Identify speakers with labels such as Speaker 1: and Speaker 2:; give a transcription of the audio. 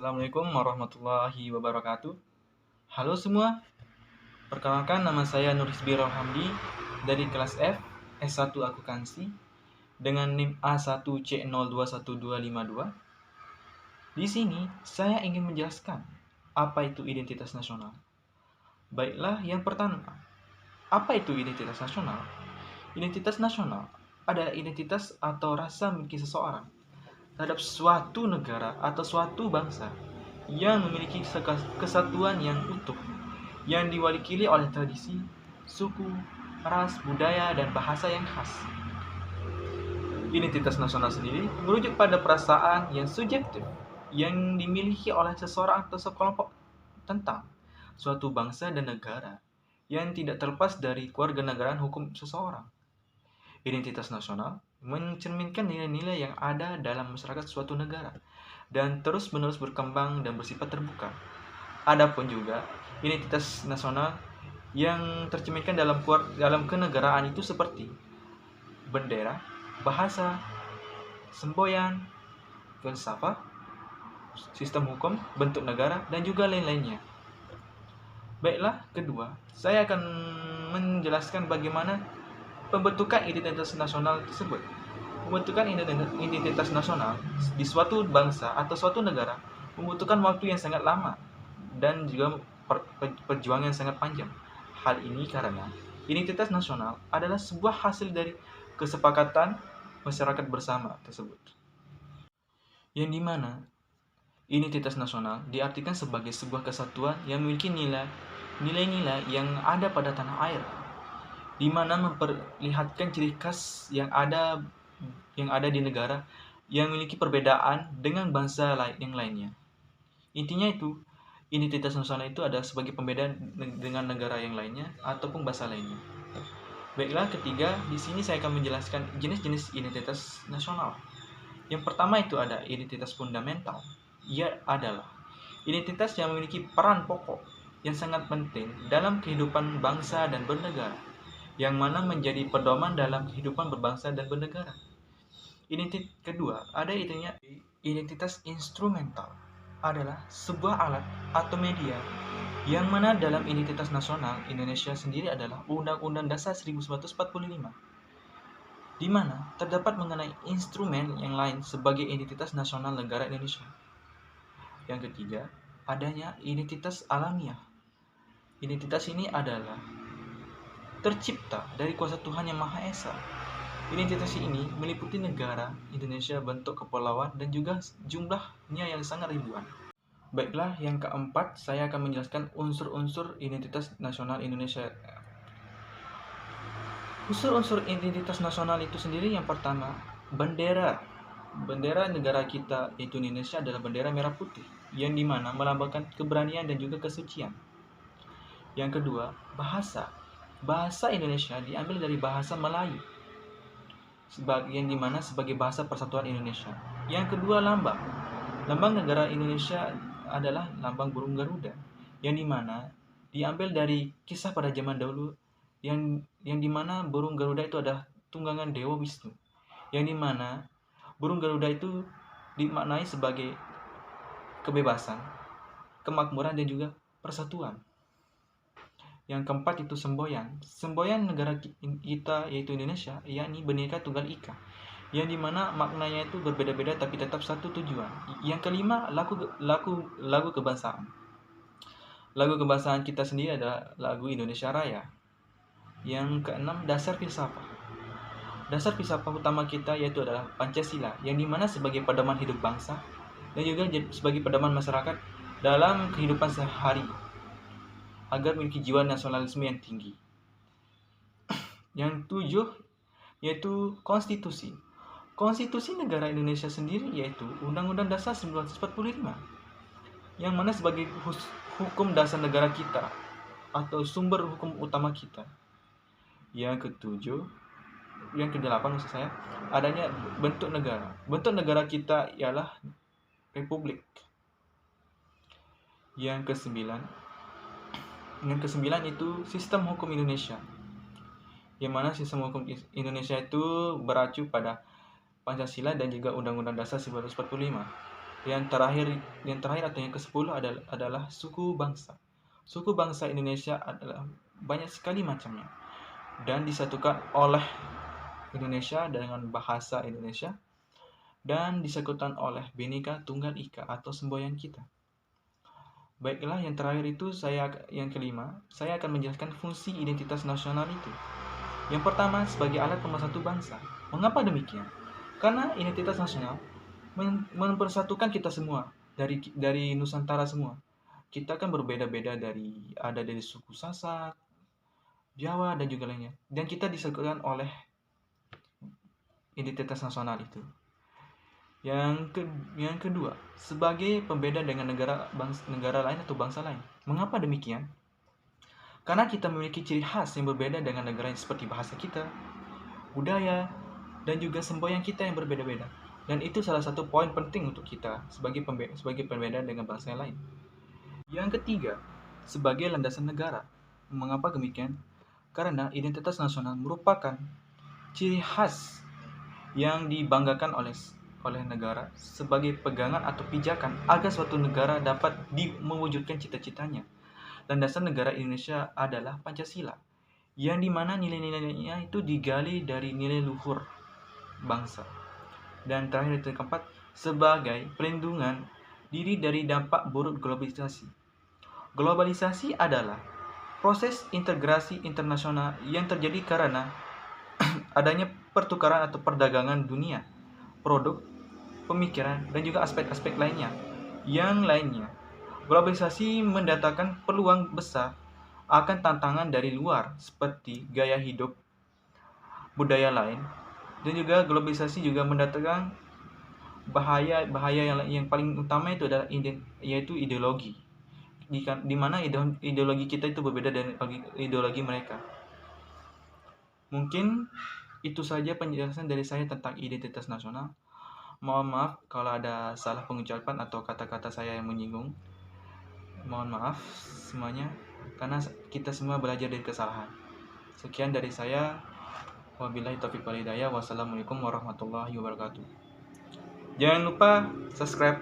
Speaker 1: Assalamualaikum warahmatullahi wabarakatuh. Halo semua, perkenalkan nama saya Nurisbi Rohamdi dari kelas F, S1 Akuntansi dengan NIM A1C021252. Di sini saya ingin menjelaskan apa itu identitas nasional. Baiklah, yang pertama, apa itu identitas nasional? Identitas nasional adalah identitas atau rasa miliki seseorang terhadap suatu negara atau suatu bangsa yang memiliki kesatuan yang utuh, yang diwakili oleh tradisi, suku, ras, budaya, dan bahasa yang khas. Identitas nasional sendiri merujuk pada perasaan yang subjektif yang dimiliki oleh seseorang atau sekelompok tentang suatu bangsa dan negara yang tidak terlepas dari kewarganegaraan hukum seseorang. Identitas nasional mencerminkan nilai-nilai yang ada dalam masyarakat suatu negara dan terus-menerus berkembang dan bersifat terbuka. Adapun juga identitas nasional yang tercerminkan dalam kenegaraan itu seperti bendera, bahasa, semboyan, filsafat, sistem hukum, bentuk negara, dan juga lain-lainnya. Baiklah, kedua, saya akan menjelaskan bagaimana pembentukan identitas nasional tersebut. Pembentukan identitas nasional di suatu bangsa atau suatu negara membutuhkan waktu yang sangat lama dan juga perjuangan yang sangat panjang. Hal ini karena identitas nasional adalah sebuah hasil dari kesepakatan masyarakat bersama tersebut. Yang dimana identitas nasional diartikan sebagai sebuah kesatuan yang memiliki nilai-nilai yang ada pada tanah air, di mana memperlihatkan ciri khas yang ada di negara yang memiliki perbedaan dengan bangsa yang lainnya. Intinya itu, identitas nasional itu ada sebagai pembeda dengan negara yang lainnya ataupun bahasa lainnya. Baiklah, ketiga, di sini saya akan menjelaskan jenis-jenis identitas nasional. Yang pertama itu ada identitas fundamental. Ia adalah identitas yang memiliki peran pokok yang sangat penting dalam kehidupan bangsa dan bernegara, yang mana menjadi pedoman dalam kehidupan berbangsa dan bernegara. Identitas kedua, ada identitas instrumental, adalah sebuah alat atau media yang mana dalam identitas nasional Indonesia sendiri adalah Undang-Undang Dasar 1945, di mana terdapat mengenai instrumen yang lain sebagai identitas nasional negara Indonesia. Yang ketiga, adanya identitas alamiah. Identitas ini adalah tercipta dari kuasa Tuhan Yang Maha Esa. Identitas ini meliputi negara Indonesia, bentuk kepulauan, dan juga jumlahnya yang sangat ribuan. Baiklah, yang keempat, saya akan menjelaskan unsur-unsur identitas nasional Indonesia. Unsur-unsur identitas nasional itu sendiri, yang pertama, bendera. Bendera negara kita, yaitu Indonesia, adalah bendera merah putih, yang dimana melambangkan keberanian dan juga kesucian. Yang kedua, bahasa. Bahasa Indonesia diambil dari bahasa Melayu, yang dimana sebagai bahasa persatuan Indonesia. Yang kedua, lambang. Lambang negara Indonesia adalah lambang burung Garuda, yang dimana diambil dari kisah pada zaman dahulu, yang dimana burung Garuda itu adalah tunggangan Dewa Wisnu, yang dimana burung Garuda itu dimaknai sebagai kebebasan, kemakmuran, dan juga persatuan. Yang keempat itu semboyan. Semboyan negara kita, yaitu Indonesia, yakni Bhinneka Tunggal Ika, yang dimana maknanya itu berbeda-beda tapi tetap satu tujuan. Yang kelima, lagu kebangsaan. Lagu kebangsaan kita sendiri adalah lagu Indonesia Raya. Yang keenam, dasar filsafat. Dasar filsafat utama kita yaitu adalah Pancasila, yang dimana sebagai pedoman hidup bangsa dan juga sebagai pedoman masyarakat dalam kehidupan sehari agar memiliki jiwa nasionalisme yang tinggi. Yang tujuh, yaitu konstitusi. Konstitusi negara Indonesia sendiri yaitu Undang-Undang Dasar 1945, yang mana sebagai hukum dasar negara kita atau sumber hukum utama kita. Yang kedelapan maksud saya, adanya bentuk negara. Bentuk negara kita ialah republik. Yang kesembilan itu sistem hukum Indonesia, yang mana sistem hukum Indonesia itu beracu pada Pancasila dan juga Undang-Undang Dasar 1945. Yang terakhir atau yang ke-10 adalah suku bangsa. Suku bangsa Indonesia adalah banyak sekali macamnya dan disatukan oleh Indonesia dengan bahasa Indonesia dan disatukan oleh Bhinneka Tunggal Ika atau semboyan kita. Baiklah, yang terakhir itu yang kelima, saya akan menjelaskan fungsi identitas nasional itu. Yang pertama, sebagai alat pemersatu bangsa. Mengapa demikian? Karena identitas nasional mempersatukan kita semua dari Nusantara semua. Kita kan berbeda-beda ada dari suku Sasak, Jawa dan juga lainnya. Dan kita disatukan oleh identitas nasional itu. Yang kedua, sebagai pembeda dengan negara lain atau bangsa lain. Mengapa demikian? Karena kita memiliki ciri khas yang berbeda dengan negara lain seperti bahasa kita, budaya, dan juga semboyan kita yang berbeda-beda. Dan itu salah satu poin penting untuk kita sebagai pembeda dengan bangsa yang lain. Yang ketiga, sebagai landasan negara. Mengapa demikian? Karena identitas nasional merupakan ciri khas yang dibanggakan oleh negara sebagai pegangan atau pijakan agar suatu negara dapat mewujudkan cita-citanya. Landasan negara Indonesia adalah Pancasila, yang dimana nilai-nilainya itu digali dari nilai luhur bangsa. Dan terakhir itu keempat, sebagai pelindungan diri dari dampak buruk globalisasi. Globalisasi adalah proses integrasi internasional yang terjadi karena adanya pertukaran atau perdagangan dunia, produk, pemikiran, dan juga aspek-aspek lainnya. Globalisasi mendatangkan peluang besar akan tantangan dari luar seperti gaya hidup, budaya lain, dan juga globalisasi juga mendatangkan bahaya yang paling utama yaitu ideologi. Di mana ideologi kita itu berbeda dari ideologi mereka. Mungkin itu saja penjelasan dari saya tentang identitas nasional. Mohon maaf kalau ada salah pengucapan atau kata-kata saya yang menyinggung. Mohon maaf semuanya, karena kita semua belajar dari kesalahan. Sekian dari saya. Wabillahi taufiq wal hidayah. Wassalamualaikum warahmatullahi wabarakatuh. Jangan lupa subscribe.